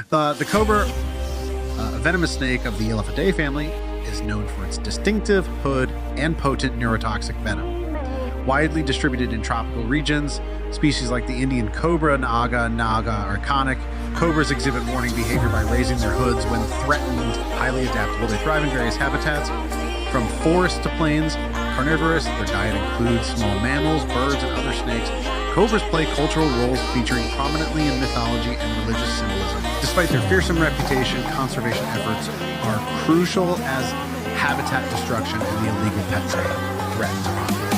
The cobra, a venomous snake of the Elaphidae family, is known for its distinctive hood and potent neurotoxic venom. Widely distributed in tropical regions, species like the Indian cobra, naga are iconic. Cobras exhibit warning behavior by raising their hoods when threatened, highly adaptable. They thrive in various habitats, from forests to plains, carnivorous. Their diet includes small mammals, birds, and other snakes. Cobras play cultural roles featuring prominently in mythology and religious symbolism. Despite their fearsome reputation, conservation efforts are crucial as habitat destruction and the illegal pet trade threaten the population.